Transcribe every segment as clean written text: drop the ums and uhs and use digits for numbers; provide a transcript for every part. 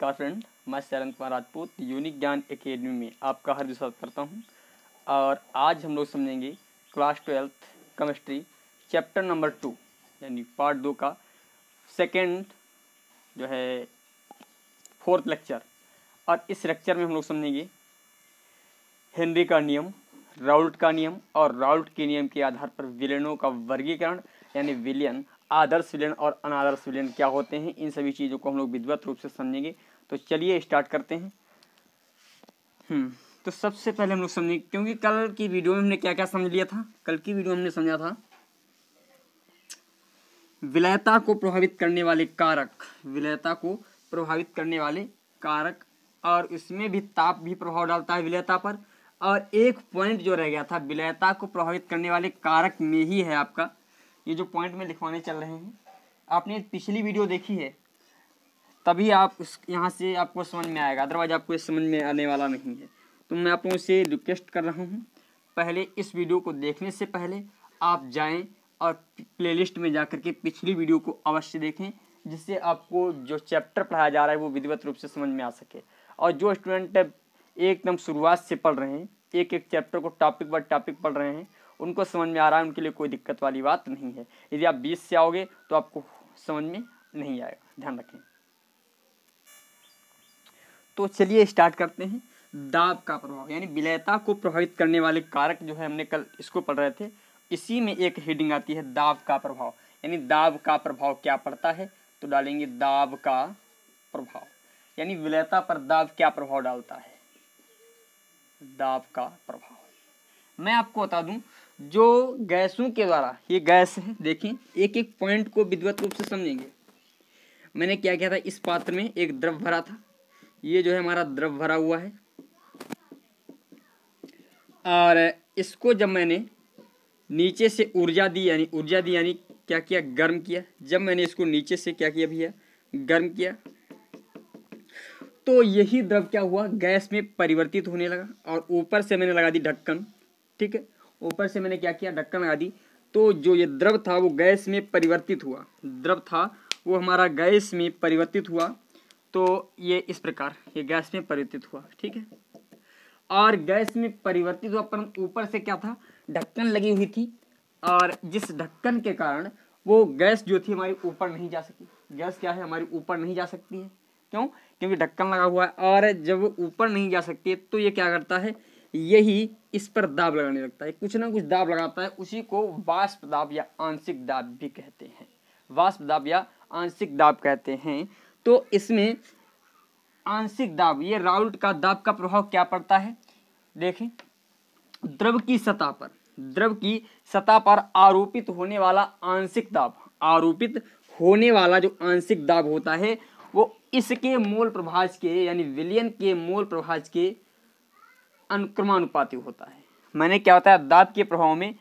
नमस्कार फ्रेंड, मैं शरण कुमार राजपूत यूनिक ज्ञान एकेडमी में आपका हार्दिक स्वागत करता हूं। और आज हम लोग समझेंगे class 12th chemistry chapter number 2 यानी पार्ट 2 का सेकंड जो है 4th लेक्चर। और इस लेक्चर में हम लोग समझेंगे हेनरी का नियम, राउल्ट का नियम और राउल्ट के नियम के आधार पर विलयनों का वर्गीकरण यानी विलयन, आदर्श विलयन और अनादर्श विलयन क्या होते हैं, इन सभी चीज़ों को हम लोग विधिवत रूप से समझेंगे। तो चलिए स्टार्ट करते हैं। तो सबसे पहले हम लोग समझेंगे, क्योंकि कल की वीडियो में हमने क्या क्या समझ लिया था। कल की वीडियो में हमने समझा था विलयता को प्रभावित करने वाले कारक, विलयता को प्रभावित करने वाले कारक, और इसमें भी ताप भी प्रभाव डालता है विलयता पर। और एक पॉइंट जो रह गया था विलयता को प्रभावित करने वाले कारक में ही है आपका ये जो पॉइंट में लिखवाने चल रहे हैं। आपने पिछली वीडियो देखी है तभी आप उस यहाँ से आपको समझ में आएगा, अदरवाइज आपको ये समझ में आने वाला नहीं है। तो मैं आप लोगों से रिक्वेस्ट कर रहा हूँ, पहले इस वीडियो को देखने से पहले आप जाएं और प्लेलिस्ट में जाकर के पिछली वीडियो को अवश्य देखें, जिससे आपको जो चैप्टर पढ़ाया जा रहा है वो विधिवत रूप से समझ में आ सके। और जो स्टूडेंट एकदम शुरुआत से पढ़ रहे हैं, एक एक चैप्टर को टॉपिक बाय टॉपिक पढ़ रहे हैं, उनको समझ में आ रहा है, उनके लिए कोई दिक्कत वाली बात नहीं है। यदि आप 20 से आओगे तो आपको समझ में नहीं आएगा, ध्यान रखें। तो चलिए स्टार्ट करते हैं। दाब का प्रभाव यानी विलयता को प्रभावित करने वाले कारक जो है, हमने कल इसको पढ़ रहे थे। इसी में एक हेडिंग आती है दाब का प्रभाव, यानी दाब का प्रभाव क्या पड़ता है। तो डालेंगे दाब का प्रभाव, यानी विलयता पर दाब क्या प्रभाव डालता है, दाब का प्रभाव। मैं आपको बता दूं, जो गैसों के द्वारा, ये गैस है, देखें एक एक पॉइंट को विधिवत रूप से समझेंगे। मैंने क्या किया था, इस पात्र में एक द्रव भरा था, ये जो है हमारा द्रव भरा हुआ है। और इसको जब मैंने नीचे से ऊर्जा दी यानी क्या किया, गर्म किया। जब मैंने इसको नीचे से क्या किया भैया, गर्म किया, तो यही द्रव क्या हुआ, गैस में परिवर्तित होने लगा। और ऊपर से मैंने लगा दी ढक्कन, ठीक है, ऊपर से मैंने क्या किया, ढक्कन लगा दी। तो जो ये द्रव था वो गैस में परिवर्तित हुआ, द्रव था वो हमारा गैस में परिवर्तित हुआ। तो ये इस प्रकार ये गैस में परिवर्तित हुआ, ठीक है। और गैस में परिवर्तित हुआ, परंतु ऊपर से क्या था, ढक्कन लगी हुई थी। और जिस ढक्कन के कारण वो गैस जो थी हमारी ऊपर नहीं जा सकी। गैस क्या है, हमारी ऊपर नहीं जा सकती है। क्यों? क्योंकि ढक्कन लगा हुआ है। और जब वो ऊपर नहीं जा सकती है तो ये क्या करता है, यही इस पर दाब लगाने लगता है, कुछ ना कुछ दाब लगाता है। उसी को वाष्प दाब या आंशिक दाब भी कहते हैं, वाष्प दाब या आंशिक दाब कहते हैं। तो इसमें आंशिक दाब, ये राउल्ट का दाब का प्रभाव क्या पड़ता है, देखें। द्रव की सतह पर आरोपित होने वाला आंशिक दाब, आरोपित होने वाला जो आंशिक दाब होता है वो इसके मोल प्रभाज के यानी विलयन के मोल प्रभाज के अनुक्रमानुपाती होता है। मैंने क्या होता है, दाब के प्रभाव में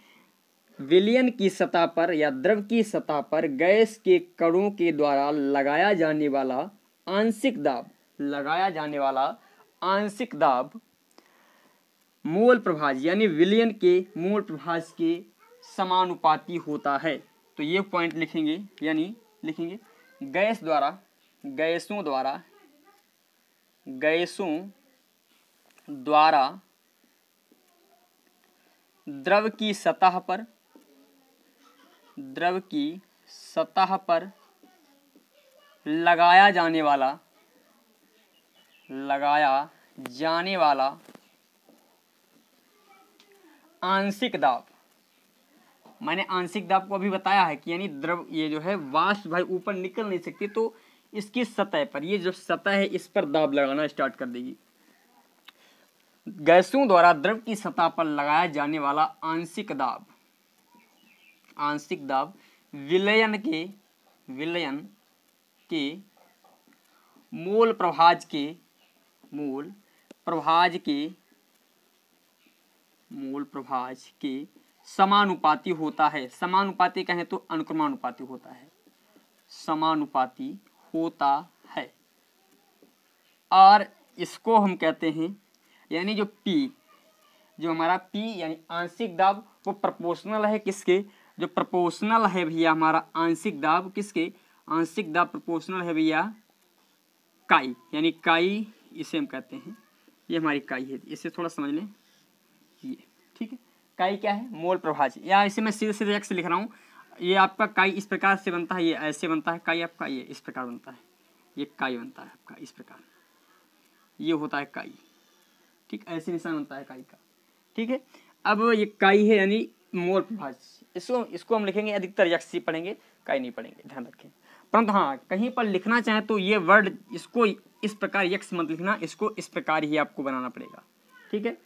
विलयन की सतह पर या द्रव की सतह पर गैस के कणों के द्वारा लगाया जाने वाला आंशिक दाब मोल प्रभाज यानी विलयन के मोल प्रभाज के समानुपाती होता है। तो ये पॉइंट लिखेंगे, यानी लिखेंगे गैसों द्वारा द्रव की सतह पर लगाया जाने वाला आंशिक दाब, मैंने आंशिक दाब को अभी बताया है कि यानी द्रव, ये जो है वाष्प भाई ऊपर निकल नहीं सकती, तो इसकी सतह पर, ये जो सतह है इस पर दाब लगाना स्टार्ट कर देगी। गैसों द्वारा द्रव की सतह पर लगाया जाने वाला आंशिक दाब विलयन के मोल प्रभाज के समानुपाती होता है। समानुपाती कहें तो अनुक्रमानुपाती होता है, समानुपाती होता है। और इसको हम कहते हैं, यानी जो P, जो हमारा P यानी आंशिक दाब, वो प्रोपोर्शनल है किसके, जो प्रोपोर्शनल है भैया हमारा आंशिक दाब किसके, आंशिक दाब प्रोपोर्शनल है भैया काई, यानी काई इसे हम कहते हैं, ये हमारी काई है, इसे थोड़ा समझ लें ये, ठीक है। काई क्या है? मोल प्रभाज्य, या इसे मैं सीधे सीधे एक्स लिख रहा हूँ। ये आपका काई इस प्रकार से बनता है, ये ऐसे बनता है काई आपका, ये इस प्रकार बनता है, ये काई बनता है आपका इस प्रकार, ये होता है काई, ठीक, ऐसे निशान बनता है काई का, ठीक है। अब ये काई है यानी मोल प्रभाज्य, इसको हम लिखेंगे अधिकतर यक्ष ही पढ़ेंगे, काई नहीं पढ़ेंगे, ध्यान रखें। परंतु हाँ, कहीं पर लिखना चाहें तो ये वर्ड इसको इस प्रकार यक्ष मत लिखना, इसको इस प्रकार ही आपको बनाना पड़ेगा, ठीक है।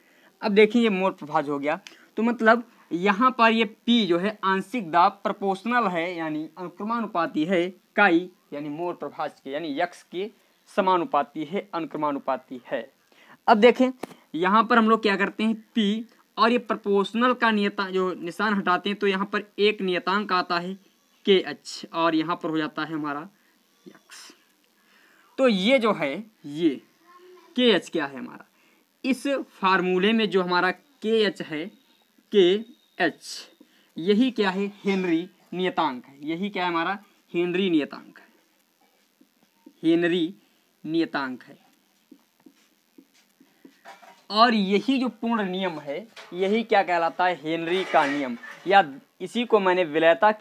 अब देखिए ये मोल प्रभाज्य हो गया, तो मतलब यहाँ पर ये P जो है आंशिक दाब प्रोपोर्शनल है, यानी अनुक्रमानुपाती है काई यानी मोल प्रभाज्य के, यानी यक्ष के समानुपाती है, अनुक्रमानुपाती है। अब देखें यहाँ पर हम लोग क्या करते हैं, P और ये प्रोपोर्शनल का नियता जो निशान हटाते हैं तो यहाँ पर एक नियतांक आता है KH और यहाँ पर हो जाता है हमारा यक्ष। तो ये जो है ये KH क्या है हमारा, इस फार्मूले में जो हमारा KH है, KH यही क्या है, हेनरी नियतांक है, यही क्या है हमारा, हेनरी नियतांक है, हेनरी नियतांक है। और यही जो पूर्ण नियम है यही क्या कहलाता है, हेनरी का नियम, या इसी को मैंने विलयता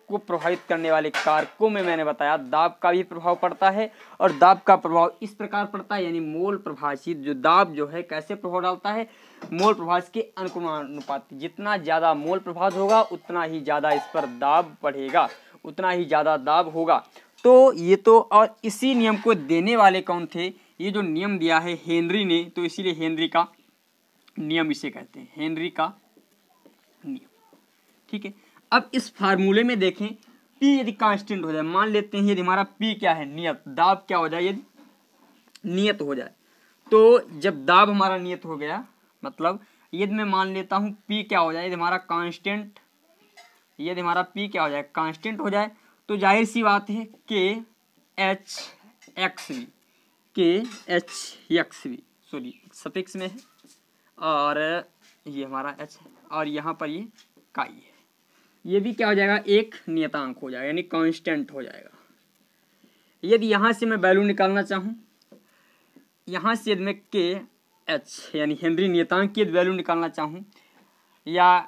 को प्रभावित करने वाले कारकों में मैंने बताया, दाब का भी प्रभाव पड़ता है और दाब का प्रभाव इस प्रकार पड़ता है, यानी मोल प्रभाजित जो दाब जो है कैसे प्रभाव डालता है, मोल प्रभाज के अनुक्रमानुपाती, जितना ज़्यादा मोल प्रभाज होगा उतना ही ज़्यादा इस पर दाब बढ़ेगा, उतना ही ज़्यादा दाब होगा। तो ये तो, और इसी नियम को देने वाले कौन थे, ये जो नियम दिया है हेनरी ने, तो इसीलिए हेनरी का नियम इसे कहते हैं, हेनरी का नियम, ठीक है। अब इस फार्मूले में देखें P यदि कांस्टेंट हो जाए, मान लेते हैं यदि हमारा P क्या है, नियत, दाब क्या हो जाए, यदि नियत हो जाए, तो जब दाब हमारा नियत हो गया, मतलब यदि मैं मान लेता हूँ P क्या हो जाए, यदि हमारा कांस्टेंट, यदि हमारा P क्या हो जाए, कांस्टेंट हो जाए, तो जाहिर सी बात है KHXV, KHXV सॉरी सफिक्स में है, और ये हमारा H है, और यहाँ पर ये काई है, ये भी क्या हो जाएगा, एक नियतांक हो जाएगा, यानी कांस्टेंट हो जाएगा। यदि यहाँ से मैं वैल्यू निकालना चाहूँ, यहाँ से यदि मैं KH यानी हेनरी नियतांक की वैल्यू निकालना चाहूँ, या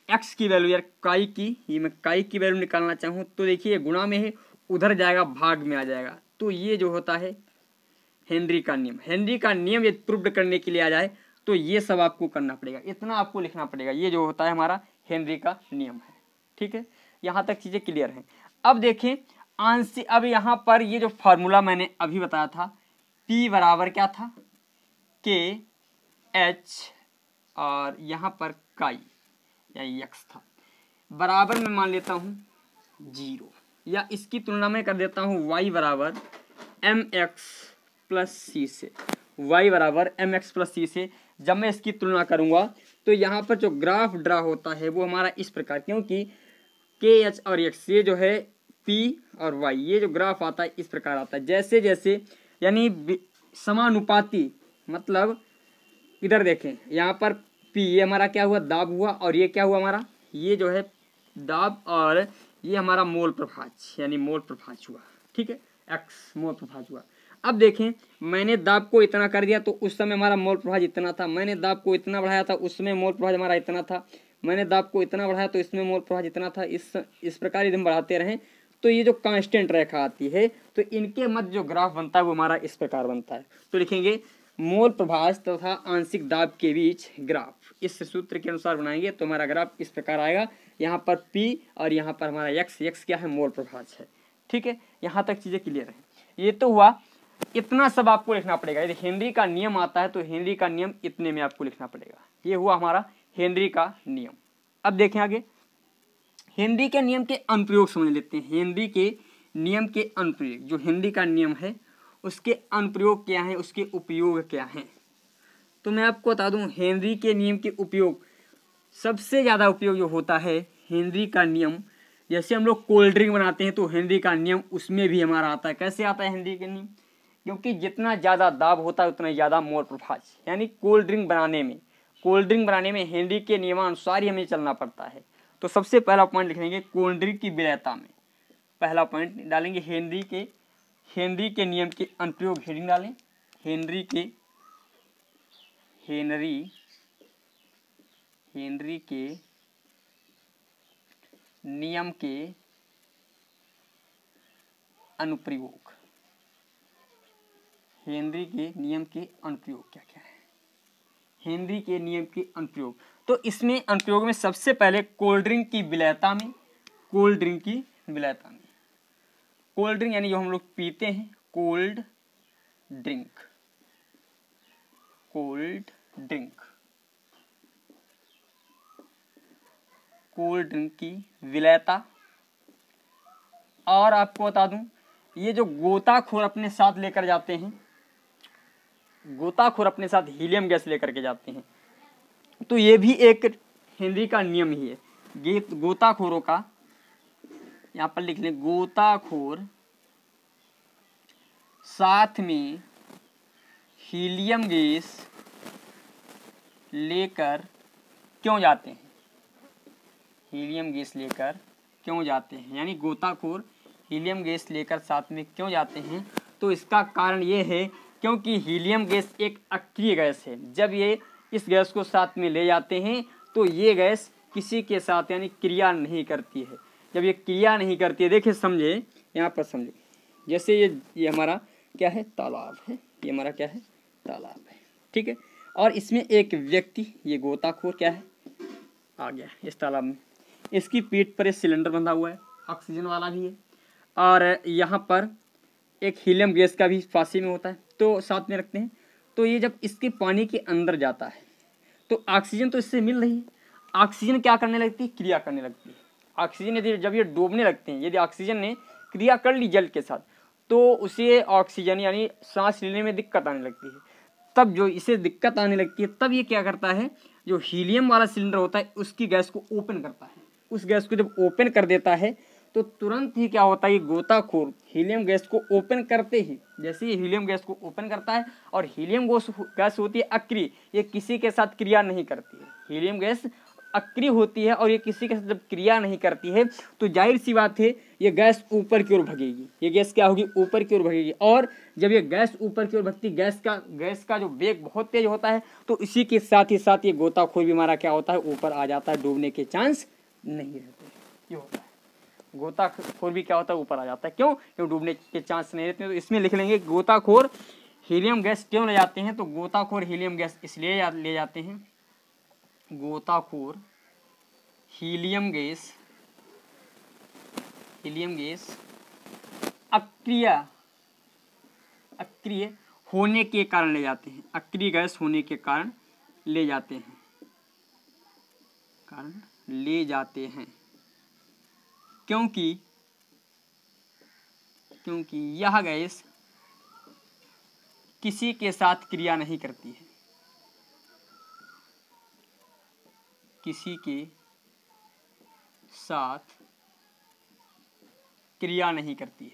x की वैल्यू या काई की, ये मैं काई की वैल्यू निकालना चाहूँ, तो देखिए गुणा में है, उधर जाएगा भाग में आ जाएगा, तो ये जो होता है हेनरी का नियम। हेनरी का नियम यदि प्रूव करने के लिए आ जाए तो ये सब आपको करना पड़ेगा, इतना आपको लिखना पड़ेगा, ये जो होता है हमारा हेनरी का नियम है, ठीक है। यहाँ तक चीज़ें क्लियर हैं। अब देखें आंशिक, अब यहाँ पर ये जो फार्मूला मैंने अभी बताया था, P बराबर क्या था, KH और यहाँ पर काई या यक्स था, बराबर में मान लेता हूँ 0, या इसकी तुलना में कर देता हूँ y बराबर mx प्लस c से, y बराबर mx प्लस c से। जब मैं इसकी तुलना करूँगा तो यहाँ पर जो ग्राफ ड्रा होता है वो हमारा इस प्रकार, क्योंकि KH और x ये जो है P और y, ये जो ग्राफ आता है इस प्रकार आता है, जैसे जैसे यानी समानुपाती, मतलब इधर देखें यहाँ पर P ये हमारा क्या हुआ, दाब हुआ, और ये क्या हुआ हमारा, ये जो है दाब, और ये हमारा मोल प्रभाज यानी मोल प्रभाज हुआ, ठीक है, x मोल प्रभाज हुआ। अब देखें मैंने दाब को इतना कर दिया तो उस समय हमारा मोल प्रभाज इतना था, मैंने दाब को इतना बढ़ाया था उस समय मोल प्रभाज हमारा इतना था, मैंने दाब को इतना बढ़ाया तो इसमें मोल प्रभाज इतना था। इस प्रकार यदि हम बढ़ाते रहें तो ये जो कांस्टेंट रेखा आती है तो इनके मध्य जो ग्राफ बनता है वो हमारा इस प्रकार बनता है। तो लिखेंगे मोल प्रभाज तथा आंशिक दाब के बीच ग्राफ, इस सूत्र के अनुसार बनाएंगे तो हमारा ग्राफ इस प्रकार आएगा। यहाँ पर P और यहाँ पर हमारा x क्या है, मोल प्रभाज है, ठीक है। यहाँ तक चीज़ें क्लियर हैं। ये तो हुआ, इतना सब आपको लिखना पड़ेगा। यदि हेनरी का नियम आता है तो हेनरी का नियम इतने में आपको लिखना पड़ेगा। ये हुआ हमारा हेनरी का नियम। अब देखें आगे हेनरी के नियम के अनुप्रयोग समझ लेते हैं। हेनरी के नियम के अनुप्रयोग, जो हेनरी का नियम है उसके अनुप्रयोग क्या हैं, उसके उपयोग क्या हैं। तो मैं आपको बता दूं हेनरी के नियम के उपयोग, सबसे ज़्यादा उपयोग जो होता है हेनरी का नियम, जैसे हम लोग कोल्ड ड्रिंक बनाते हैं तो हेनरी का नियम उसमें भी हमारा आता है। कैसे आता है हेनरी का नियम, क्योंकि जितना ज़्यादा दाब होता है उतना ज़्यादा मोल प्रभाज, यानी कोल्ड ड्रिंक बनाने में हेनरी के नियमानुसार ही हमें चलना पड़ता है। तो सबसे पहला पॉइंट लिखेंगे कोल्ड ड्रिंक की विलयता में, पहला पॉइंट डालेंगे हेनरी के हेनरी के नियम के अनुप्रयोग, हेडिंग डालें, हेनरी के नियम के अनुप्रयोग, हेनरी के नियम के अनुप्रयोग क्या क्या है, हेनरी के नियम के अनुप्रयोग। तो इसमें अनुप्रयोग में सबसे पहले कोल्ड ड्रिंक की विलयता में, कोल्ड ड्रिंक की विलयता में, कोल्ड ड्रिंक यानी जो हम लोग पीते हैं, cold drink, cold drink, cold drink की विलयता। और आपको बता दूं, ये जो गोताखोर अपने साथ लेकर जाते हैं, गोताखोर अपने साथ हीलियम गैस लेकर के जाते हैं, तो ये भी एक हेनरी का नियम ही है। गोताखोरों का, यहाँ पर लिख लें, गोताखोर साथ में हीलियम गैस लेकर क्यों जाते हैं, हीलियम गैस लेकर क्यों जाते हैं, यानी गोताखोर हीलियम गैस लेकर साथ में क्यों जाते हैं। तो इसका कारण ये है क्योंकि हीलियम गैस एक अक्रिय गैस है। जब ये इस गैस को साथ में ले जाते हैं तो ये गैस किसी के साथ यानी क्रिया नहीं करती है। जब ये क्रिया नहीं करती है, देखिए समझे, यहाँ पर समझो, जैसे ये हमारा क्या है, तालाब है, ये हमारा क्या है, तालाब है, ठीक है। और इसमें एक व्यक्ति, ये गोताखोर क्या है, आ गया इस तालाब में, इसकी पीठ पर एक सिलेंडर बंधा हुआ है, ऑक्सीजन वाला भी है, और यहाँ पर एक हीलियम गैस का भी फांसी में होता है, तो साथ में रखते हैं। तो ये जब इसके पानी के अंदर जाता है तो ऑक्सीजन तो इससे मिल रही है, ऑक्सीजन क्या करने लगती है, क्रिया करने लगती है। ऑक्सीजन यदि जब ये डूबने लगते हैं, यदि ऑक्सीजन ने क्रिया कर ली जल के साथ, तो उसे ऑक्सीजन यानी सांस लेने में दिक्कत आने लगती है। तब जो इसे दिक्कत आने लगती है, तब ये क्या करता है, जो हीलियम वाला सिलेंडर होता है उसकी गैस को ओपन करता है। उस गैस को जब ओपन कर देता है तो तुरंत ही क्या होता है, ये गोताखोर हीलियम गैस को ओपन करते ही, जैसे ही हीलियम गैस को ओपन करता है, और हीलियम गैस होती है अक्रिय, ये किसी के साथ क्रिया नहीं करती है, हीलियम गैस अक्रिय होती है और ये किसी के साथ जब क्रिया नहीं करती है तो जाहिर सी बात है ये गैस ऊपर की ओर भगेगी, ये गैस क्या होगी, ऊपर की ओर भगेगी। और जब ये गैस ऊपर की ओर भगती, गैस का जो वेग बहुत तेज होता है, तो इसी के साथ ही ये गोताखोर भी हमारा क्या होता है, ऊपर आ जाता है, डूबने के चांस नहीं रहते। ये होता है, गोताखोर भी क्या होता है, ऊपर आ जाता है। क्यों डूबने के चांस नहीं रहते। तो इसमें लिख लेंगे गोताखोर हीलियम गैस क्यों ले जाते हैं, तो गोताखोर हीलियम गैस इसलिए ले जाते हैं, गोताखोर हीलियम गैस अक्रिय होने के कारण ले जाते हैं, अक्रिय गैस होने के कारण ले जाते हैं, क्योंकि यह गैस किसी के साथ क्रिया नहीं करती है, किसी के साथ क्रिया नहीं करती है,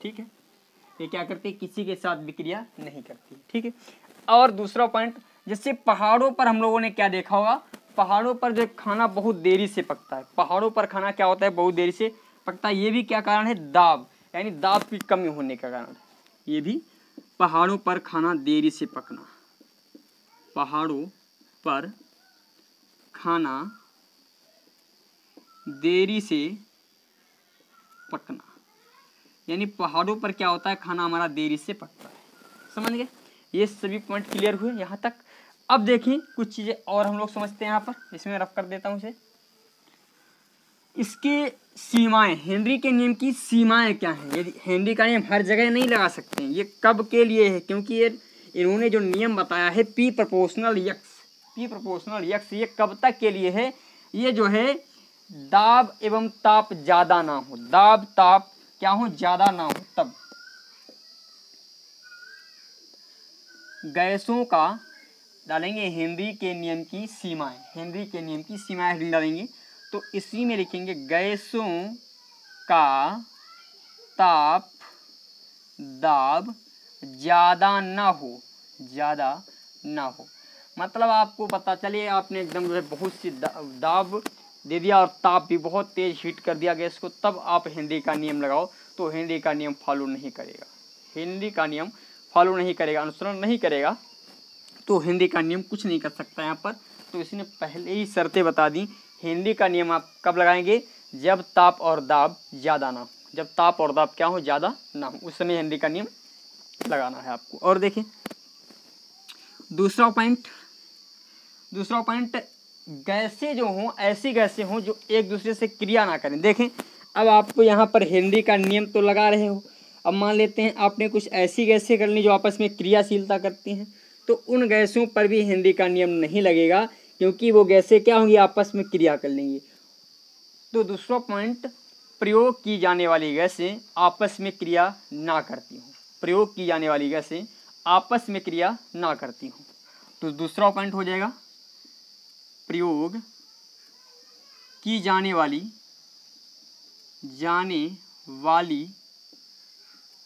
ठीक है। ये क्या करते हैं, किसी के साथ भी क्रिया नहीं करती, ठीक है। और दूसरा पॉइंट, जैसे पहाड़ों पर हम लोगों ने क्या देखा होगा, पहाड़ों पर जो खाना बहुत देरी से पकता है, पहाड़ों पर खाना क्या होता है, बहुत देरी से पकता है। ये भी क्या कारण है, दाब, यानी दाब की कमी होने का कारण, ये भी पहाड़ों पर खाना देरी से पकना, पहाड़ों पर खाना देरी से पकना, यानी पहाड़ों पर क्या होता है, खाना हमारा देरी से पकता है। समझ गए, ये सभी पॉइंट क्लियर हुए यहाँ तक। अब देखिए कुछ चीजें और हम लोग समझते हैं यहाँ पर, इसमें रफ कर देता हूँ इसे। इसके सीमाएं, हेनरी के नियम की सीमाएं क्या हैं। यदि हेनरी का नियम हर जगह नहीं लगा सकते हैं, ये कब के लिए है, क्योंकि ये इन्होंने जो नियम बताया है P प्रोपोर्शनल यक्स, ये कब तक के लिए है, ये जो है दाब एवं ताप ज्यादा ना हो, दाब ताप क्या हो, ज्यादा ना हो, तब गैसों का डालेंगे हेनरी के नियम की सीमाएं, हेनरी के नियम की सीमाएं डालेंगे। तो इसी में लिखेंगे गैसों का ताप दाब ज्यादा ना हो, मतलब आपको पता चले आपने एकदम जो है बहुत सी दाब दे दिया और ताप भी बहुत तेज हीट कर दिया गैस को, तब आप हेनरी का नियम लगाओ तो हेनरी का नियम फॉलो नहीं करेगा। हेनरी का नियम फॉलो नहीं करेगा, अनुसरण नहीं करेगा, तो हेनरी का नियम कुछ नहीं कर सकता यहाँ पर। तो इसने पहले ही शर्तें बता दी। हेनरी का नियम आप कब लगाएंगे? जब ताप और दाब ज़्यादा ना हो, जब ताप और दाब क्या हो? ज़्यादा ना हो, उस समय हेनरी का नियम लगाना है आपको। और देखिए दूसरा पॉइंट, गैसें जो हों, ऐसी गैसें हों जो एक दूसरे से क्रिया ना करें। देखें अब आप यहाँ पर हेनरी का नियम तो लगा रहे हो, अब मान लेते हैं आपने कुछ ऐसी गैसें कर ली जो आपस में क्रियाशीलता करती हैं, तो उन गैसों पर भी हेनरी का नियम नहीं लगेगा, क्योंकि वो गैसें क्या होंगी? आपस में क्रिया कर लेंगी। तो दूसरा पॉइंट, प्रयोग की जाने वाली गैसें आपस में क्रिया ना करती हों, प्रयोग की जाने वाली गैसें आपस में क्रिया ना करती हों। तो दूसरा पॉइंट हो जाएगा, प्रयोग की जाने वाली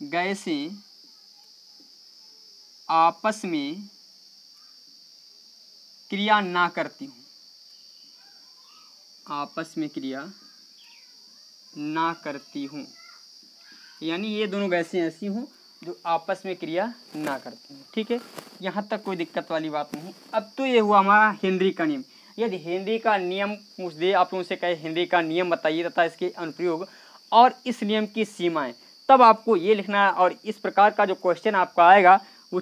गैसें आपस में क्रिया ना करती हूँ, आपस में क्रिया ना करती हूँ, यानी ये दोनों गैसें ऐसी हों जो आपस में क्रिया ना करती हूँ। ठीक है, यहाँ तक कोई दिक्कत वाली बात नहीं। अब तो ये हुआ हमारा हेनरी का नियम। यदि हेनरी का नियम पूछ दे, आप लोगों से कहे हेनरी का नियम बताइए तथा इसके अनुप्रयोग और इस नियम की सीमाएं, तब आपको ये लिखना है। और इस प्रकार का जो क्वेश्चन आपका आएगा वो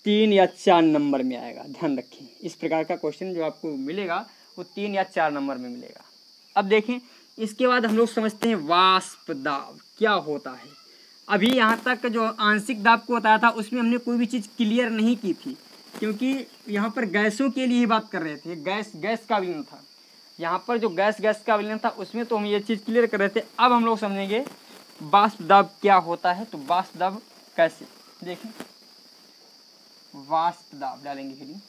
3 या 4 नंबर में आएगा, ध्यान रखें। इस प्रकार का क्वेश्चन जो आपको मिलेगा वो 3 या 4 नंबर में मिलेगा। अब देखें इसके बाद हम लोग समझते हैं वाष्प दाब क्या होता है। अभी यहाँ तक जो आंशिक दाब को बताया था उसमें हमने कोई भी चीज़ क्लियर नहीं की थी, क्योंकि यहाँ पर गैसों के लिए ही बात कर रहे थे। गैस का विलयन था यहाँ पर, जो गैस का विलयन था उसमें तो हम ये चीज़ क्लियर कर रहे थे। अब हम लोग समझेंगे वाष्प दाब क्या होता है। तो वाष्प दाब कैसे, देखें वाष्प दाब डालेंगे फिर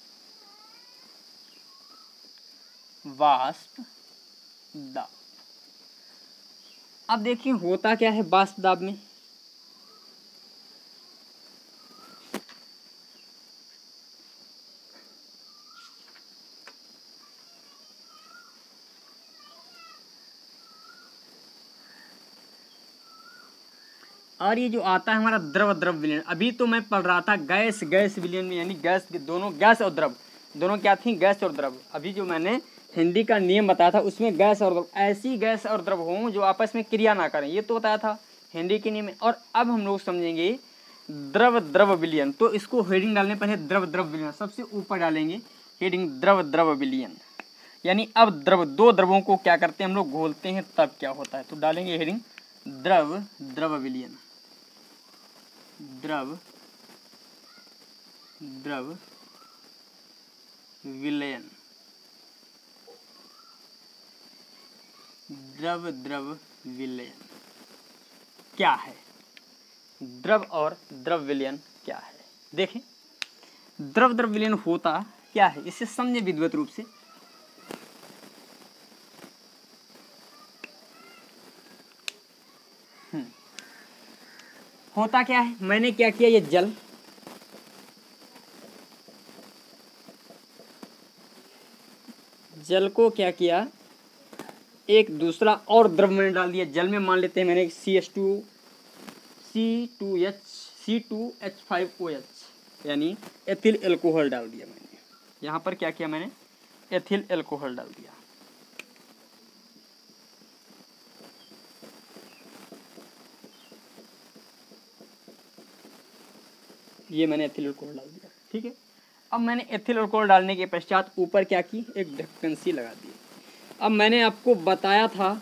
वाष्प दाब। अब देखिए होता क्या है वाष्प दाब में। और ये जो आता है हमारा द्रव विलयन, अभी तो मैं पढ़ रहा था गैस विलयन में, यानी गैस के दोनों, गैस और द्रव दोनों क्या थी? गैस और द्रव। अभी जो मैंने हेनरी का नियम बताया था उसमें गैस और द्रव, ऐसी गैस और द्रव हों जो आपस में क्रिया ना करें, ये तो बताया था हेनरी के नियम में। और अब हम लोग समझेंगे द्रव विलयन। तो इसको हेडिंग डालने पहले द्रव विलयन सबसे ऊपर डालेंगे, हेडिंग द्रव विलयन। यानी अब दो द्रवों को क्या करते हैं हम लोग? घोलते हैं, तब क्या होता है? तो डालेंगे हेडिंग द्रव विलयन, द्रव विलयन, द्रव विलयन क्या है? द्रव और द्रव विलयन क्या है? देखें द्रव विलयन होता क्या है, इसे समझे विधिवत रूप से। होता क्या है, मैंने क्या किया, ये जल को क्या किया, एक दूसरा और द्रव मैंने डाल दिया जल में। मान लेते हैं मैंने C2H5OH यानी एथिल एल्कोहल डाल दिया मैंने। यहाँ पर क्या किया मैंने? एथिल एल्कोहल डाल दिया। ये मैंने एथिल अल्कोहल डाल दिया, ठीक है। अब मैंने एथिल अल्कोहल डालने के पश्चात ऊपर क्या की, एक ढक्कन सी लगा दी। अब मैंने आपको बताया था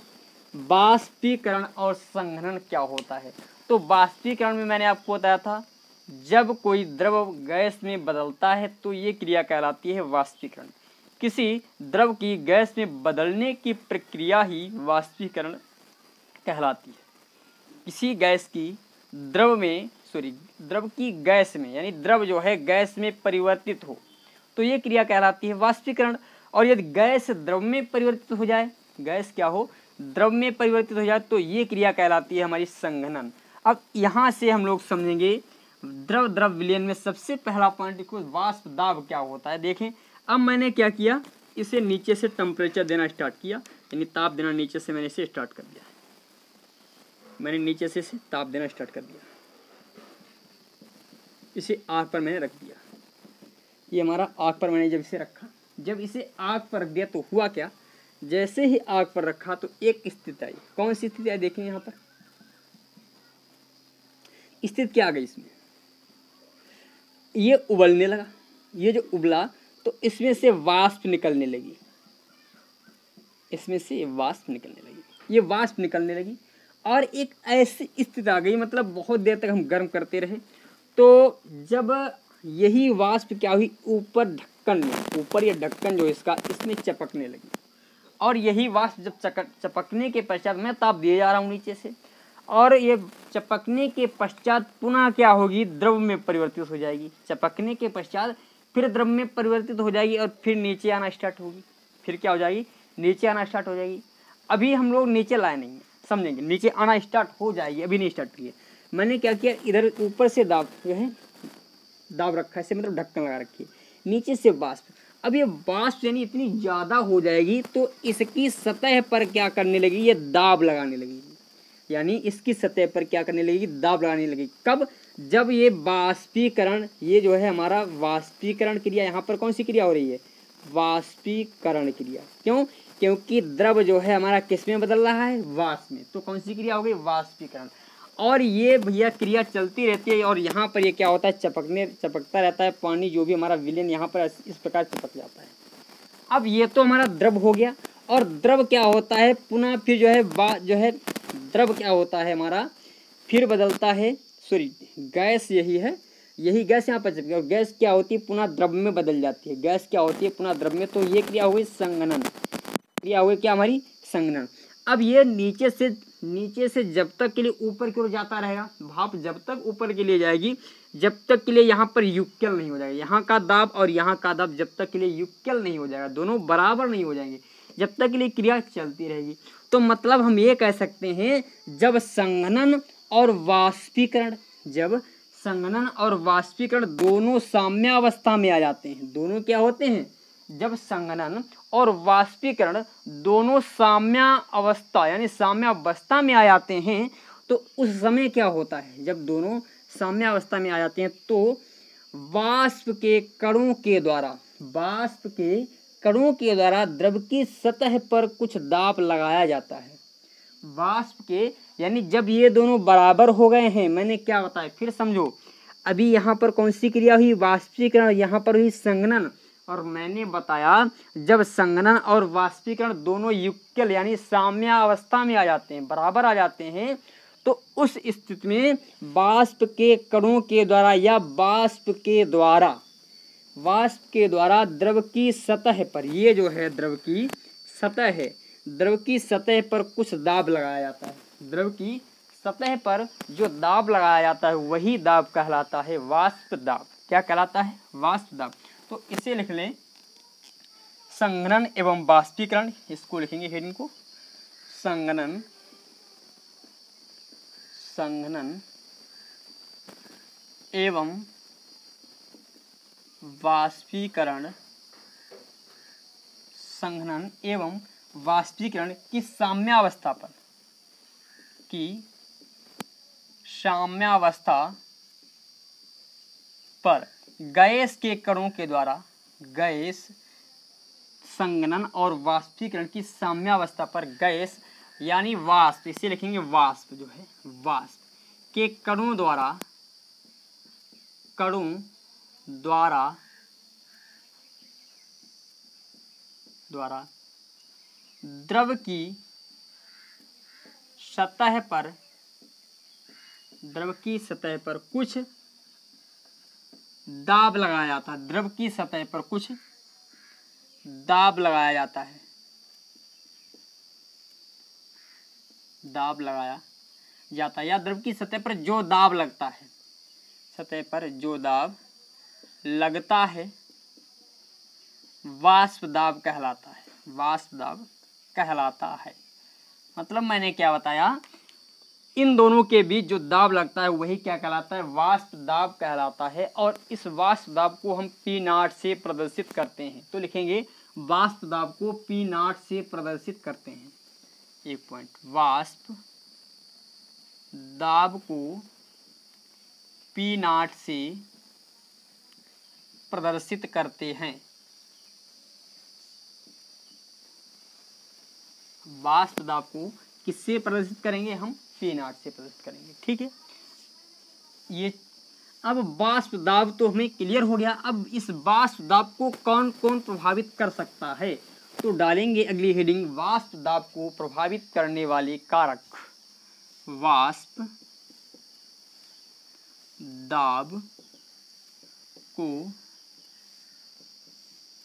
वाष्पीकरण और संघनन क्या होता है। तो वाष्पीकरण में मैंने आपको बताया था जब कोई द्रव गैस में बदलता है तो ये क्रिया कहलाती है वाष्पीकरण। किसी द्रव की गैस में बदलने की प्रक्रिया ही वाष्पीकरण कहलाती है। किसी गैस की द्रव की गैस में, यानी द्रव जो है गैस में परिवर्तित हो तो ये क्रिया कहलाती है वाष्पीकरण। और यदि गैस द्रव में परिवर्तित हो जाए, गैस क्या हो, द्रव में परिवर्तित हो जाए, तो ये क्रिया कहलाती है हमारी संघनन। अब यहाँ से हम लोग समझेंगे द्रव विलयन में सबसे पहला पॉइंट देखो वाष्प दाब क्या होता है। देखें अब मैंने क्या किया, इसे नीचे से टेम्परेचर देना स्टार्ट किया, यानी ताप देना नीचे से मैंने इसे स्टार्ट कर दिया, मैंने नीचे से इसे ताप देना स्टार्ट कर दिया, इसे आग पर मैंने रख दिया। ये हमारा आग पर मैंने जब इसे रखा, जब इसे आग पर रख दिया तो हुआ क्या, जैसे ही आग पर रखा तो एक स्थिति आई। कौन सी स्थिति आई देखें यहाँ पर, स्थिति क्या आ गई इसमें, ये उबलने लगा, ये जो उबला तो इसमें से वाष्प निकलने लगी, इसमें से वाष्प निकलने लगी, ये वाष्प निकलने लगी और एक ऐसी स्थिति आ गई, मतलब बहुत देर तक हम गर्म करते रहे तो जब यही वाष्प क्या हुई, ऊपर ढक्कन में, ऊपर ये ढक्कन जो इसका, इसमें चपकने लगी और यही वाष्प जब चपकने के पश्चात, मैं ताप दिए जा रहा हूँ नीचे से, और ये चपकने के पश्चात पुनः क्या होगी, द्रव में परिवर्तित हो जाएगी। चपकने के पश्चात फिर द्रव में परिवर्तित हो जाएगी और फिर नीचे आना स्टार्ट होगी, फिर क्या हो जाएगी, नीचे आना स्टार्ट हो जाएगी। अभी हम लोग नीचे लाए नहीं है, समझेंगे, नीचे आना स्टार्ट हो जाएगी, अभी नहीं स्टार्ट हुई है। मैंने क्या किया, इधर ऊपर से दाब जो है दाब रखा है, इसे मतलब ढक्कन लगा रखी है, नीचे से वाष्प। अब ये वाष्प यानी इतनी ज़्यादा हो जाएगी तो इसकी सतह पर क्या करने लगी, ये दाब लगाने लगेगी, यानी इसकी सतह पर क्या करने लगेगी, दाब लगाने लगेगी। कब, जब ये वाष्पीकरण, ये जो है हमारा वाष्पीकरण क्रिया, यहाँ पर कौन सी क्रिया हो रही है, वाष्पीकरण क्रिया। क्यों, क्योंकि द्रव जो है हमारा किस में बदल रहा है, वाष्प में, तो कौन सी क्रिया हो गई, वाष्पीकरण। और ये भैया क्रिया चलती रहती है और यहाँ पर ये क्या होता है, चपकता रहता है पानी, जो भी हमारा विलयन यहाँ पर इस प्रकार चपक जाता है। अब ये तो हमारा द्रव हो गया, और द्रव क्या होता है पुनः फिर जो है द्रव क्या होता है हमारा, फिर बदलता है, सॉरी गैस यही है, यही गैस यहाँ पर चपकी, और गैस क्या होती है, पुनः द्रव में बदल जाती है। गैस क्या होती है, पुनः द्रव में। तो ये क्रिया हुई संघनन, क्रिया हुई क्या हमारी, संघनन। अब ये नीचे से जब तक के लिए ऊपर की ओर जाता रहेगा, भाप जब तक ऊपर के लिए जाएगी, जब तक के लिए यहाँ पर युगल नहीं हो जाएगा, यहाँ का दाब और यहाँ का दाब जब तक के लिए युगल नहीं हो जाएगा, दोनों बराबर नहीं हो जाएंगे, जब तक के लिए क्रिया चलती रहेगी। तो मतलब हम ये कह सकते हैं, जब संघनन और वाष्पीकरण, जब संघनन और वाष्पीकरण दोनों साम्यावस्था में आ जाते हैं, दोनों क्या होते हैं, जब संघनन और वाष्पीकरण दोनों साम्यावस्था यानी साम्यावस्था में आ जाते हैं, तो उस समय क्या होता है, जब दोनों साम्यावस्था में आ जाते हैं तो वाष्प के कणों के द्वारा द्रव की सतह पर कुछ दाब लगाया जाता है। वाष्प के यानी जब ये दोनों बराबर हो गए हैं, मैंने क्या बताया फिर समझो, अभी यहाँ पर कौन सी क्रिया हुई, वाष्पीकरण, यहाँ पर हुई संघनन, और मैंने बताया जब संघनन और वाष्पीकरण दोनों युगल यानी साम्यावस्था में आ जाते हैं, बराबर आ जाते हैं, तो उस स्थिति में वाष्प के कणों के द्वारा या वाष्प के द्वारा द्रव की सतह पर, ये जो है द्रव की सतह है, द्रव की सतह पर कुछ दाब लगाया जाता है। द्रव की सतह पर जो दाब लगाया जाता है वही दाब कहलाता है वाष्प दाब। क्या कहलाता है, वाष्प दाब। तो इसे लिख लें संघनन एवं वाष्पीकरण, इसको लिखेंगे हेडिंग को, संघनन एवं वाष्पीकरण, संघनन एवं वाष्पीकरण की साम्यावस्था पर गैस के कणों के द्वारा, गैस संघनन और वाष्पीकरण की साम्यावस्था पर गैस यानी वाष्प, इसे लिखेंगे वाष्प, जो है वाष्प के कणों द्वारा द्रव की सतह पर कुछ दाब लगाया जाता है, द्रव की सतह पर कुछ दाब लगाया जाता है, दाब लगाया जाता है, या द्रव की सतह पर जो दाब लगता है, सतह पर जो दाब लगता है वाष्प दाब कहलाता है, वाष्प दाब कहलाता है। मतलब मैंने क्या बताया, इन दोनों के बीच जो दाब लगता है वही क्या कहलाता है, वाष्प दाब कहलाता है। और इस वाष्प दाब को हम P0 से प्रदर्शित करते हैं, तो लिखेंगे वाष्प दाब को P0 से प्रदर्शित करते हैं। एक पॉइंट, वाष्प दाब को P0 से प्रदर्शित करते हैं। वाष्प दाब को किससे प्रदर्शित करेंगे हम? P0 से प्रदर्शित करेंगे। ठीक है, ये अब वाष्प दाब तो हमें क्लियर हो गया। अब इस वाष्प दाब को कौन कौन प्रभावित कर सकता है, तो डालेंगे अगली हेडिंग, वाष्प दाब को प्रभावित करने वाले कारक। वाष्प दाब को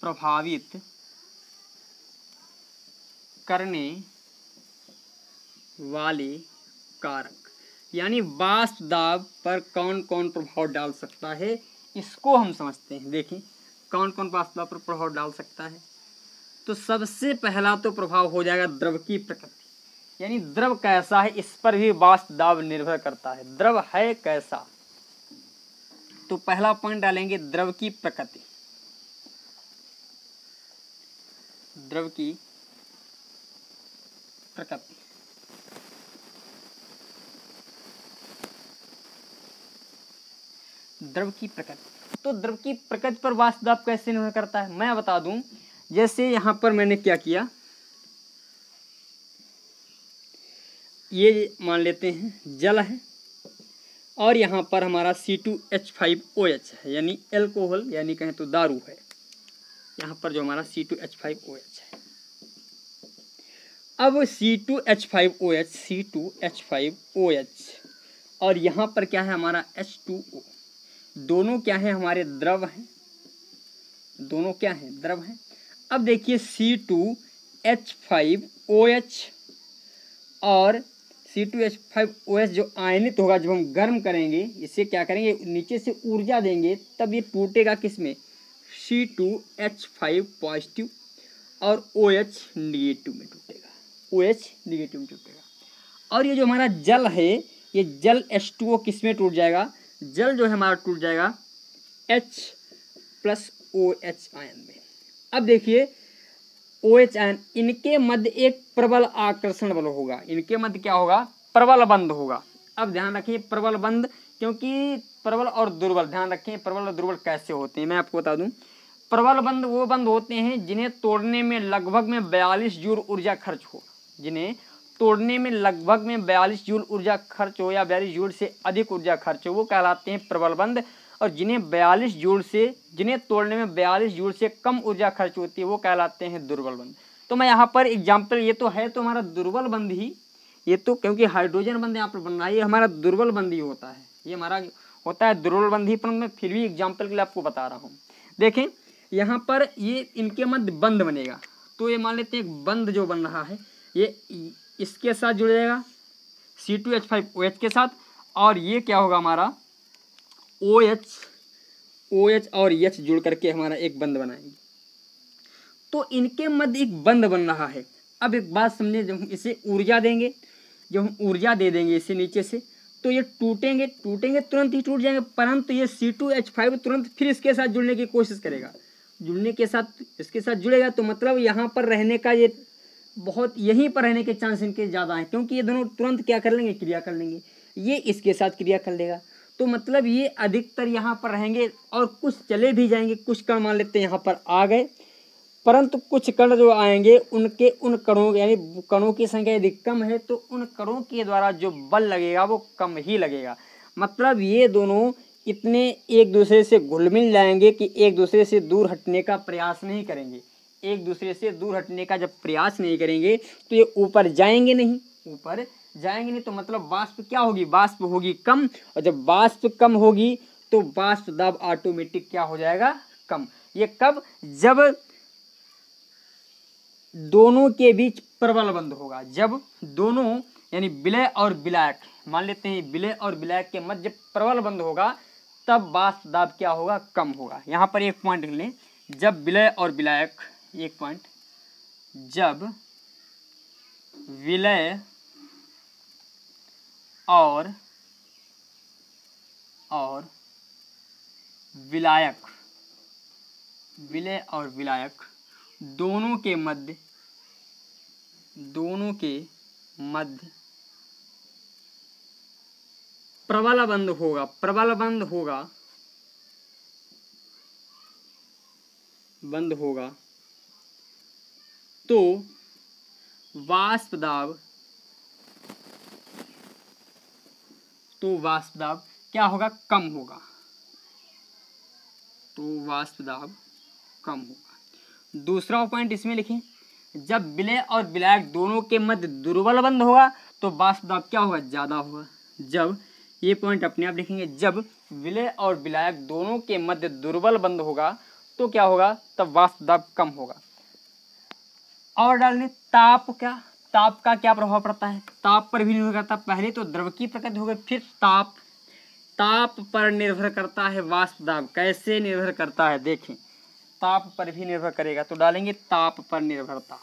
प्रभावित करने वाले कारक, यानी वाष्प दाब पर कौन कौन प्रभाव डाल सकता है, इसको हम समझते हैं। देखें कौन कौन वाष्प दाब पर प्रभाव डाल सकता है। तो सबसे पहला तो प्रभाव हो जाएगा द्रव की प्रकृति, यानी द्रव कैसा है इस पर भी वाष्प दाब निर्भर करता है। द्रव है कैसा, तो पहला पॉइंट डालेंगे द्रव की प्रकृति। द्रव की प्रकृति, द्रव की प्रकृति, तो द्रव की प्रकृति पर वाष्प दाब कैसे निर्भर करता है मैं बता दूं। जैसे यहां पर मैंने क्या किया, ये मान लेते हैं जल है और यहाँ पर हमारा C2H5OH है, यानी एल्कोहल, यानी कहें तो दारू है। यहाँ पर जो हमारा C2H5OH है। अब C2H5OH और यहाँ पर क्या है हमारा H2O, दोनों क्या है हमारे द्रव हैं, दोनों क्या हैं द्रव हैं। अब देखिए C2H5OH और C2H5OH जो आयनित होगा, जब हम गर्म करेंगे इसे क्या करेंगे, नीचे से ऊर्जा देंगे, तब ये टूटेगा किसमें, C2H5 पॉजिटिव और OH निगेटिव में टूटेगा, OH निगेटिव में टूटेगा। और ये जो हमारा जल है, ये जल H2O किस में टूट जाएगा, जल जो है हमारा टूट जाएगा H+OH आयन में। अब देखिए OH आयन, इनके मध्य एक प्रबल आकर्षण बल होगा, इनके मध्य क्या होगा, प्रबल बंध होगा। अब ध्यान रखिए प्रबल बंध, क्योंकि प्रबल और दुर्बल, ध्यान रखें प्रबल और दुर्बल कैसे होते हैं मैं आपको बता दूं। प्रबल बंध वो बंध होते हैं जिन्हें तोड़ने में लगभग में 42 जूल ऊर्जा खर्च हो, जिन्हें तोड़ने में लगभग में 42 जूल ऊर्जा खर्च हो या 42 जूल से अधिक ऊर्जा खर्च हो, वो कहलाते हैं प्रबल बंध। और जिन्हें 42 जूल से, जिन्हें तोड़ने में 42 जूल से कम ऊर्जा खर्च होती है, वो कहलाते हैं दुर्बल बंध। तो मैं यहाँ पर एग्जाम्पल, ये तो है तो हमारा दुर्बल बंध ही, ये तो क्योंकि हाइड्रोजन बंध यहाँ पर बन रहा है, ये हमारा दुर्बल बंध ही होता है, ये हमारा होता है दुर्बल बंध ही, पर मैं फिर भी एग्जाम्पल के लिए आपको बता रहा हूँ। देखें यहाँ पर ये इनके मध्य बंध बनेगा, तो ये मान लेते हैं एक बंध जो बन रहा है, ये इसके साथ जुड़ जाएगा C2H5OH के साथ, और ये क्या होगा हमारा OH और H जुड़ करके हमारा एक बंध बनाएंगे। तो इनके मध्य एक बंध बन रहा है। अब एक बात समझे, जब हम इसे ऊर्जा देंगे, जब हम ऊर्जा दे देंगे इसे नीचे से, तो ये टूटेंगे, टूटेंगे तुरंत ही टूट जाएंगे, परंतु ये C2H5 तुरंत फिर इसके साथ जुड़ने की कोशिश करेगा, जुड़ने के साथ इसके साथ जुड़ेगा, तो मतलब यहाँ पर रहने का, ये बहुत यहीं पर रहने के चांस इनके ज़्यादा हैं, क्योंकि ये दोनों तुरंत क्या कर लेंगे, क्रिया कर लेंगे, ये इसके साथ क्रिया कर लेगा। तो मतलब ये अधिकतर यहाँ पर रहेंगे और कुछ चले भी जाएंगे, कुछ कण मान लेते हैं यहाँ पर आ गए, परंतु कुछ कण जो आएंगे उनके उन कणों, यानी कणों की संख्या यदि कम है तो उन कणों के द्वारा जो बल लगेगा वो कम ही लगेगा। मतलब ये दोनों इतने एक दूसरे से घुल मिल जाएंगे कि एक दूसरे से दूर हटने का प्रयास नहीं करेंगे। एक दूसरे से दूर हटने का जब प्रयास नहीं करेंगे तो ये ऊपर जाएंगे नहीं, ऊपर जाएंगे नहीं, तो मतलब वाष्प क्या होगी, वाष्प होगी कम, और जब वाष्प कम होगी तो वाष्प दाब ऑटोमेटिक क्या हो जाएगा, कम। ये कब, जब दोनों के बीच प्रबल बंध होगा, जब दोनों यानी विलय और विलायक, मान लेते हैं विलय और विलायक के मध्य प्रबल बंध होगा, तब वाष्प दाब क्या होगा, कम होगा। यहाँ पर एक पॉइंट लिख लें, जब विलय और विलायक, एक पॉइंट, जब विलय और विलायक, विलय और विलायक दोनों के मध्य प्रबल बंद होगा तो वाष्प दाब क्या होगा? कम होगा। तो वाष्प दाब कम होगा। दूसरा पॉइंट इसमें लिखें, जब विलय और विलायक दोनों के मध्य दुर्बल बंध होगा तो वाष्प दाब क्या होगा? ज़्यादा होगा। जब, ये पॉइंट अपने आप लिखेंगे, जब विलय और विलायक दोनों के मध्य दुर्बल बंध होगा तो क्या होगा? तब वाष्प दाब कम होगा। और डालने ताप का क्या प्रभाव पड़ता है? ताप पर भी निर्भर करता है। पहले तो द्रव की प्रकृति हो गई, फिर ताप पर निर्भर करता है वाष्प दाब। कैसे निर्भर करता है देखें, ताप पर भी निर्भर करेगा। तो डालेंगे ताप पर निर्भरता।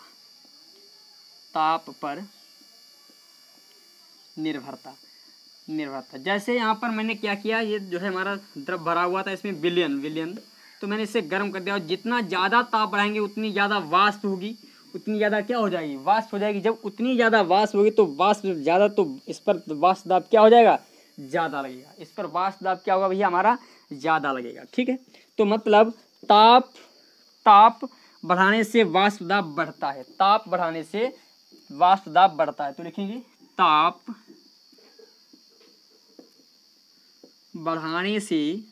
जैसे यहाँ पर मैंने क्या किया, ये जो है हमारा द्रव भरा हुआ था, इसमें विलयन, तो मैंने इसे गर्म कर दिया। और जितना ज़्यादा ताप बढ़ाएंगे उतनी ज़्यादा वाष्प होगी, उतनी ज़्यादा क्या हो जाएगी? वाष्प हो जाएगी। जब उतनी ज़्यादा वाष्प होगी तो वाष्प ज़्यादा, तो इस पर वाष्प दाब क्या हो जाएगा? ज़्यादा लगेगा। इस पर वाष्प दाब क्या होगा भैया? हमारा ज़्यादा लगेगा। ठीक है, तो मतलब ताप बढ़ाने से वाष्प दाब बढ़ता है। ताप बढ़ाने से वाष्प दाब बढ़ता है। तो लिखेंगे ताप बढ़ाने से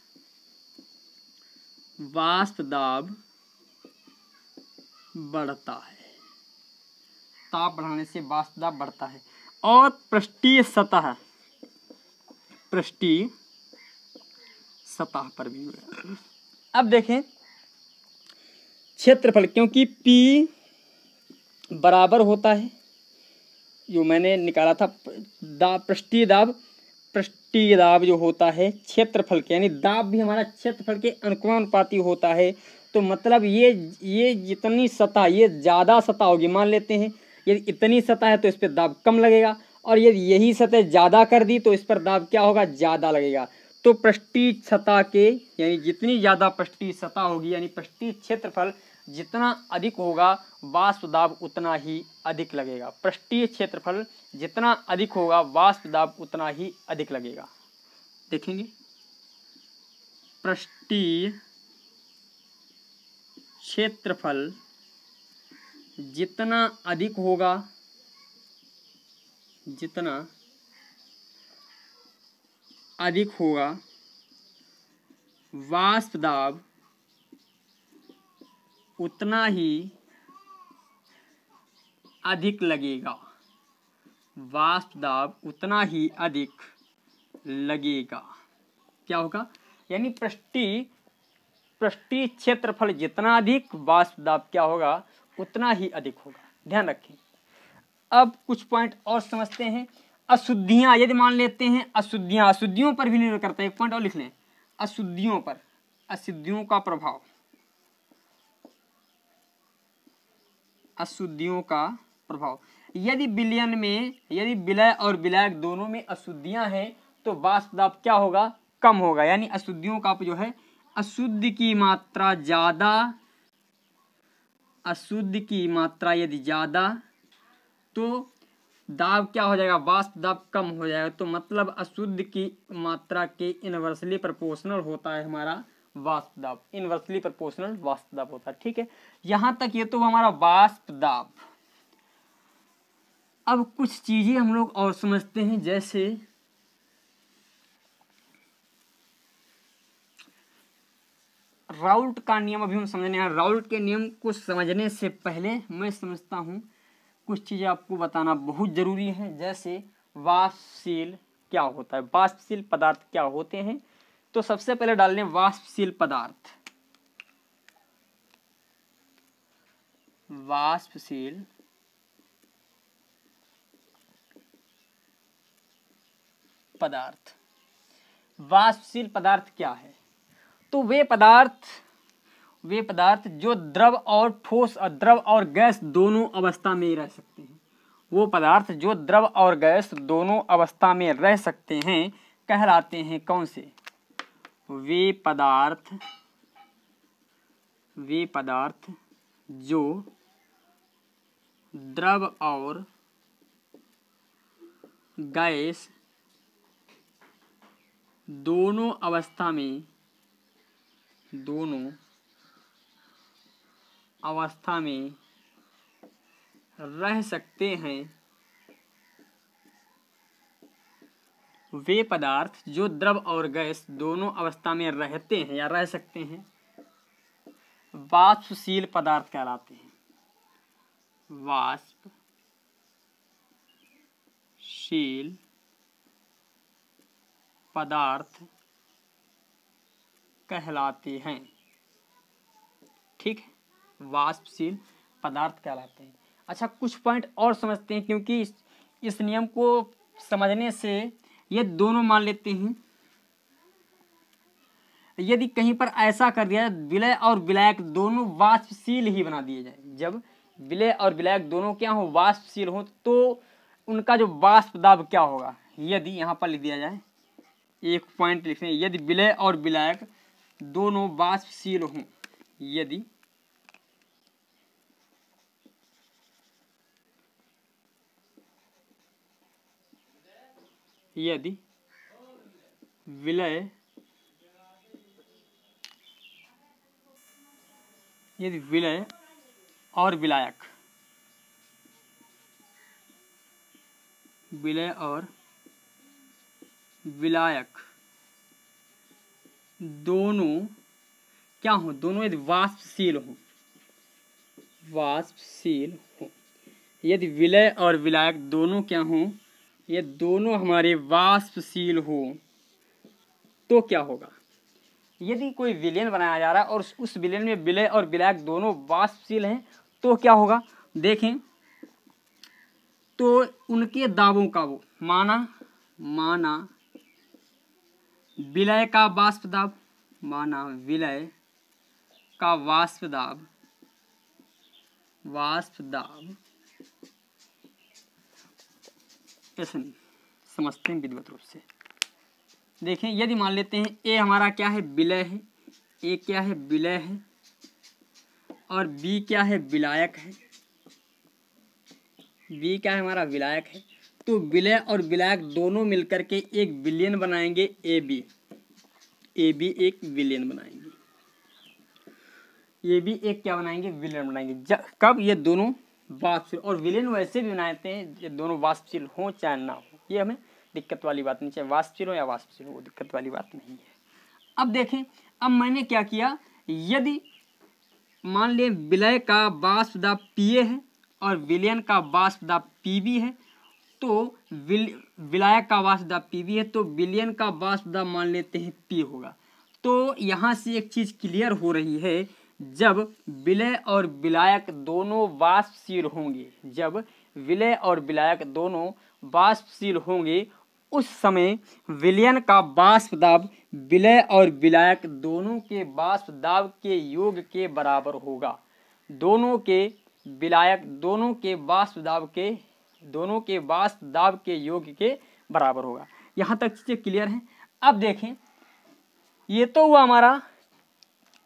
वाष्प दाब बढ़ता है। ताप बढ़ाने से वाष्प दाब बढ़ता है। और पृष्ठीय सतह पर भी। अब देखें क्षेत्रफल, क्योंकि P बराबर होता है, जो मैंने निकाला था, पृष्ठीय दाब जो होता है क्षेत्रफल के, यानी दाब भी हमारा क्षेत्रफल के अनुपाती होता है। तो मतलब ये जितनी सतह, ये ज़्यादा सतह होगी, मान लेते हैं यदि इतनी सतह है तो इस पर दाब कम लगेगा, और यदि यही सतह ज़्यादा कर दी तो इस पर दाब क्या होगा? ज़्यादा लगेगा। तो पृष्ठीय सतह के, यानी जितनी ज़्यादा पृष्ठीय सतह होगी, यानी पृष्ठीय क्षेत्रफल जितना अधिक होगा वाष्प दाब उतना ही अधिक लगेगा। पृष्ठीय क्षेत्रफल जितना अधिक होगा वाष्प दाब उतना ही अधिक लगेगा। देखेंगे पृष्ठीय क्षेत्रफल जितना अधिक होगा, वाष्प दाब उतना ही अधिक लगेगा। वाष्प दाब उतना ही अधिक लगेगा। क्या होगा? यानी पृष्ठीय क्षेत्रफल जितना अधिक, वाष्प दाब क्या होगा? उतना ही अधिक होगा। ध्यान रखें। अब कुछ पॉइंट और समझते हैं। अशुद्धियां, यदि मान लेते हैं अशुद्धियों पर भी निर्भर करता है। एक पॉइंट और लिख लें, अशुद्धियों का प्रभाव, यदि विलय और विलायक दोनों में अशुद्धियां हैं तो वाष्प दाब क्या होगा? कम होगा। यानी अशुद्धियों का जो है, अशुद्ध की मात्रा यदि ज्यादा तो दाब क्या हो जाएगा? वाष्प दाब कम हो जाएगा। तो मतलब अशुद्ध की मात्रा के इनवर्सली प्रोपोर्शनल होता है हमारा वाष्प दाब, इनवर्सली प्रोपोर्शनल वाष्प दाब होता है। ठीक है, यहां तक ये तो हमारा वाष्प दाब। अब कुछ चीजें हम लोग और समझते हैं, जैसे राउल्ट का नियम अभी हम समझने हैं। राउल्ट के नियम को समझने से पहले मैं समझता हूं कुछ चीजें आपको बताना बहुत जरूरी है। जैसे वाष्पशील क्या होता है, वाष्पशील पदार्थ क्या होते हैं। तो सबसे पहले डाल लें वाष्पशील पदार्थ। वाष्पशील पदार्थ क्या है? तो वे पदार्थ जो द्रव और ठोस, द्रव और गैस दोनों अवस्था में रह सकते हैं। वो पदार्थ जो द्रव और गैस दोनों अवस्था में रह सकते हैं कहलाते हैं कौन से? वे पदार्थ जो द्रव और गैस दोनों अवस्था में रह सकते हैं, वे पदार्थ जो द्रव और गैस दोनों अवस्था में रहते हैं या रह सकते हैं वाष्पशील पदार्थ कहलाते हैं। वाष्पशील पदार्थ कहलाते हैं। ठीक है, वाष्पशील पदार्थ कहलाते हैं। अच्छा, कुछ पॉइंट और समझते हैं, क्योंकि इस नियम को समझने से ये दोनों मान लेते हैं। यदि कहीं पर ऐसा कर दिया जाए विलय और विलायक दोनों वाष्पशील ही बना दिए जाए, जब विलय और विलायक दोनों क्या हो, वाष्पशील हो, तो उनका जो वाष्प दाब क्या होगा। यदि यहाँ पर लिख दिया जाए, एक पॉइंट लिखें, यदि विलय और विलायक दोनों वाष्पशील हों, यदि विलय और विलायक दोनों क्या हो, दोनों यदि वाष्पशील हो, यदि विलय और विलायक दोनों क्या हो, ये दोनों हमारे वाष्पशील हो, तो क्या होगा। यदि कोई विलयन बनाया जा रहा है और उस विलयन में विलय और विलायक दोनों वाष्पशील हैं, तो क्या होगा, देखें तो उनके दाबों का वो माना विलय का वाष्प दाब, ऐसे नहीं समझते हैं विधिवत रूप से। देखें, यदि मान लेते हैं ए हमारा क्या है, विलय है, ए क्या है, विलय है, और बी क्या है, विलायक है, बी क्या है हमारा, विलायक है। तो विलय और विलायक दोनों मिलकर के एक विलयन बनाएंगे, ए बी एक विलयन बनाएंगे, ये भी एक क्या बनाएंगे, विलयन बनाएंगे। कब, ये दोनों वाष्पशील, और विलयन वैसे भी बनाते हैं ये दोनों वाष्पशील हो चाहे ना हो, ये हमें दिक्कत वाली बात नहीं, चाहे वाष्पशील हो या वाष्पशील हो, वो दिक्कत वाली बात नहीं है। अब देखें, अब मैंने क्या किया, यदि मान लें विलय का वाष्प दाब पीए है और विलयन का वाष्प दाब पीबी है, तो विलायक का वाष्प दाब पीबी है, तो विलयन का वाष्प दाब मान लेते हैं पी होगा। तो यहाँ से एक चीज क्लियर हो रही है, जब विलय और विलायक दोनों वाष्पशील होंगे, उस समय विलयन का वाष्प दाब विलय और विलायक दोनों के वाष्प दाब के योग के बराबर होगा। दोनों के वाष्प दाब के योग के बराबर होगा। यहाँ तक चीजें क्लियर हैं। अब देखें, ये तो हुआ हमारा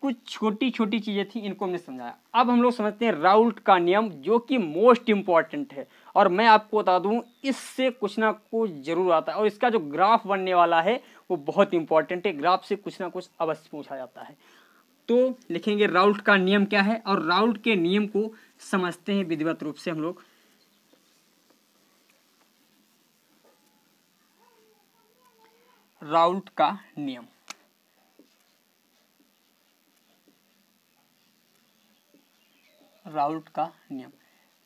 कुछ छोटी छोटी चीजें थी, इनको हमने समझाया। अब हम लोग समझते हैं राउल्ट का नियम, जो कि मोस्ट इंपॉर्टेंट है, और मैं आपको बता दूं इससे कुछ ना कुछ जरूर आता है, और इसका जो ग्राफ बनने वाला है वो बहुत इंपॉर्टेंट है, ग्राफ से कुछ ना कुछ अवश्य पूछा जाता है। तो लिखेंगे राउल्ट का नियम क्या है, और राउल्ट के नियम को समझते हैं विधिवत रूप से हम लोग। राउल्ट का नियम,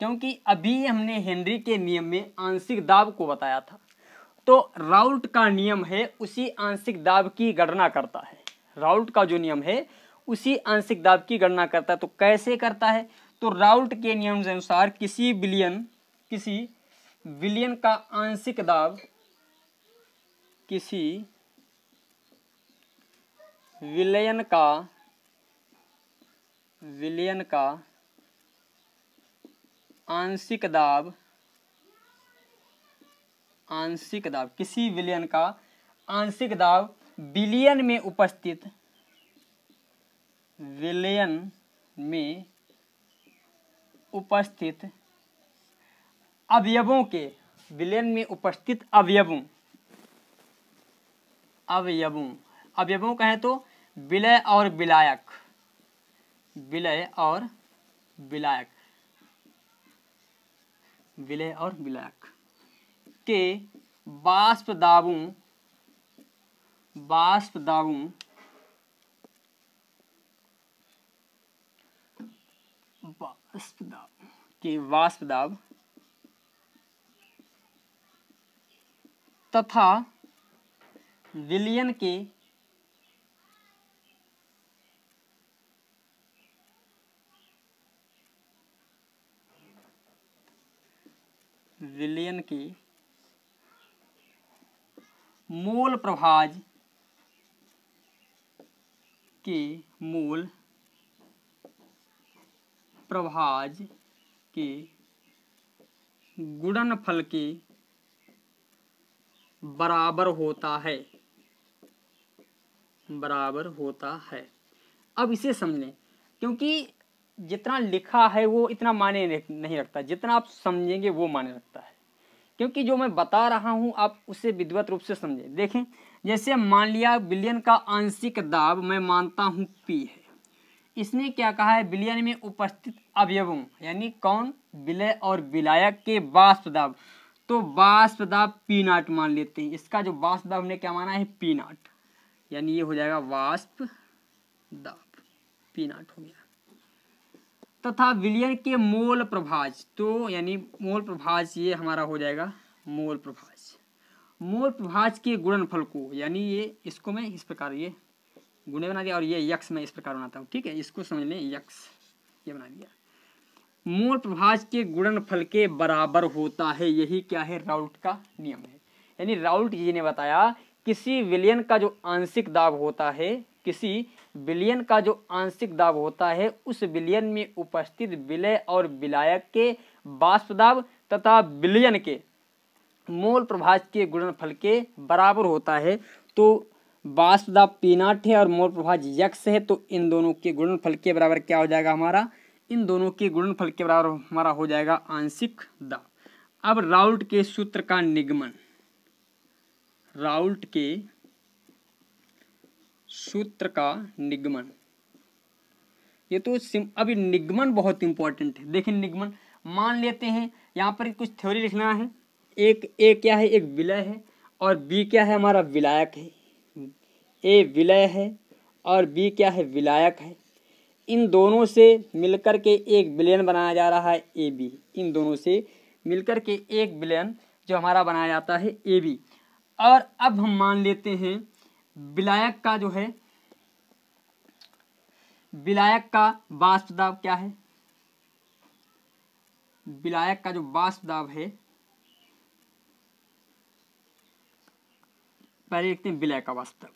क्योंकि अभी हमने हेनरी के नियम में आंशिक दाब को बताया था, तो राउल्ट का नियम है उसी आंशिक दाब की गणना करता है। राउल्ट का जो नियम है उसी आंशिक दाब की गणना करता है। तो कैसे करता है, तो राउल्ट के नियम के अनुसार किसी विलयन का आंशिक दाब विलयन का आंशिक दाब किसी विलयन का आंशिक दाब विलयन में उपस्थित उपस्थित अवयवों के, विलयन में उपस्थित अवयवों अवयवों कहें तो विलय और विलायक, विलय और विलायक के वाष्प दाबों तथा विलयन के मोल प्रभाज के गुणनफल के बराबर होता है। अब इसे समझ लें, क्योंकि जितना लिखा है वो इतना मायने नहीं रखता, जितना आप समझेंगे वो मायने रखता है। क्योंकि जो मैं बता रहा हूं आप उसे विधिवत रूप से समझें। देखें, जैसे मान लिया विलयन का आंशिक दाब मैं मानता हूं P है। इसने क्या कहा है, विलयन में उपस्थित अवयवों यानी कौन, विलय और विलायक के वाष्प दाब, तो वाष्प दाब P0 मान लेते हैं। इसका जो वाष्प दाब हमने क्या माना है, P0, यानी ये हो जाएगा वाष्प दाब P0 हो गया। तथा विलयन के मोल प्रभाज, तो यानी मोल प्रभाज ये हमारा हो जाएगा मोल प्रभाज के गुणनफल को, यानी ये इसको मैं इस प्रकार ये गुणे बना दिया और ये यक्स मैं इस प्रकार बनाता हूँ, ठीक है, इसको समझ लें, यक्स ये बना दिया। मोल प्रभाज के गुणनफल के बराबर होता है, यही क्या है, राउल्ट का नियम है। यानी राउल्ट जी ने बताया किसी विलयन का जो आंशिक दाब होता है, उस विलयन में उपस्थित विलय और विलायक के वाष्प दाब तथा विलयन के मोल प्रभाज के गुणनफल के बराबर होता है। तो वाष्प दाब P0 है और मोल प्रभाज यक्स है, तो इन दोनों के गुणनफल के बराबर क्या हो जाएगा हमारा, इन दोनों के गुणनफल के बराबर हमारा हो जाएगा आंशिक दाब। अब राउल्ट के सूत्र का निगमन, राउल्ट के सूत्र का निगमन, ये तो अभी निगमन बहुत इंपॉर्टेंट है। देखिए निगमन मान लेते हैं, यहाँ पर कुछ थ्योरी लिखना है। एक ए क्या है, एक विलय है और बी क्या है, हमारा विलायक है। ए विलय है और बी क्या है, विलायक है। इन दोनों से मिलकर के एक विलयन बनाया जा रहा है ए बी, इन दोनों से मिलकर के एक विलयन जो हमारा बनाया जाता है ए बी। और अब हम मान लेते हैं विलायक का जो है, विलायक का वाष्प दाब क्या है, विलायक का जो वाष्प दाब है, पहले लिखते हैं विलय का वाष्प दाब।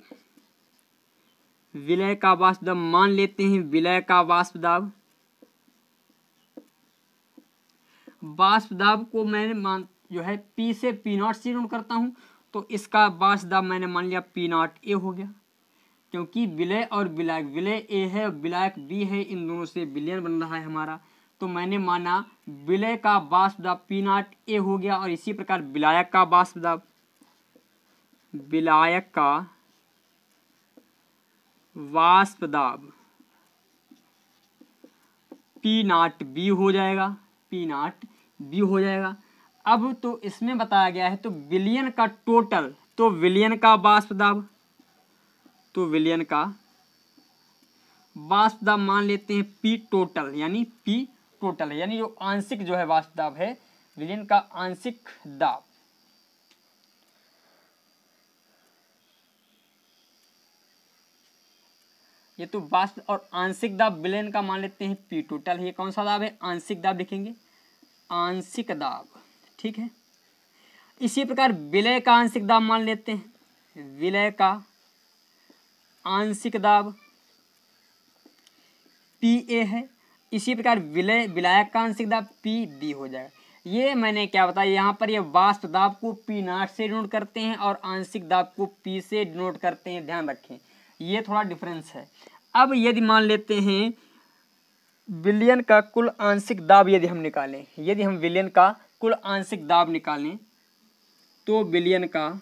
विलय का वाष्प दाब मान लेते हैं, विलय का वाष्प दाब, वाष्प दाब को मैंने जो है P से P0 से नोट करता हूं, तो इसका वाष्प दाब मैंने मान लिया P0 A हो गया। क्योंकि विलय और विलायक, विलय A है और विलायक B है, इन दोनों से विलयन बन रहा है हमारा, तो मैंने माना विलय का वाष्प दाब P0 A हो गया। और इसी प्रकार विलायक का वाष्प दाब, विलायक का वाष्प दाब P0 B हो जाएगा, P0 B हो जाएगा। अब तो इसमें बताया गया है तो विलयन का टोटल, तो विलयन का वाष्प दाब, तो विलयन का वाष्प दाब मान लेते हैं P टोटल, यानी P टोटल है, यानी जो आंशिक जो है वाष्प दाब है, विलयन का आंशिक दाब। ये तो वाष्प और आंशिक दाब विलयन का मान लेते हैं P टोटल। ये कौन सा दाब है, आंशिक दाब लिखेंगे, आंशिक दाब, ठीक है। इसी प्रकार विलय का आंशिक दाब मान लेते हैं, विलय का आंशिक दाब PA है। इसी प्रकार विलायक का आंशिक दाब PB हो जाएगा। ये मैंने क्या बताया, यहाँ पर ये वाष्प दाब को P0 से डिनोट करते हैं और आंशिक दाब को P से डिनोट करते हैं, ध्यान रखें, ये थोड़ा डिफरेंस है। अब यदि मान लेते हैं विलयन का कुल आंशिक दाब यदि हम निकालें, यदि हम विलयन का कुल आंशिक दाब निकालें तो विलयन का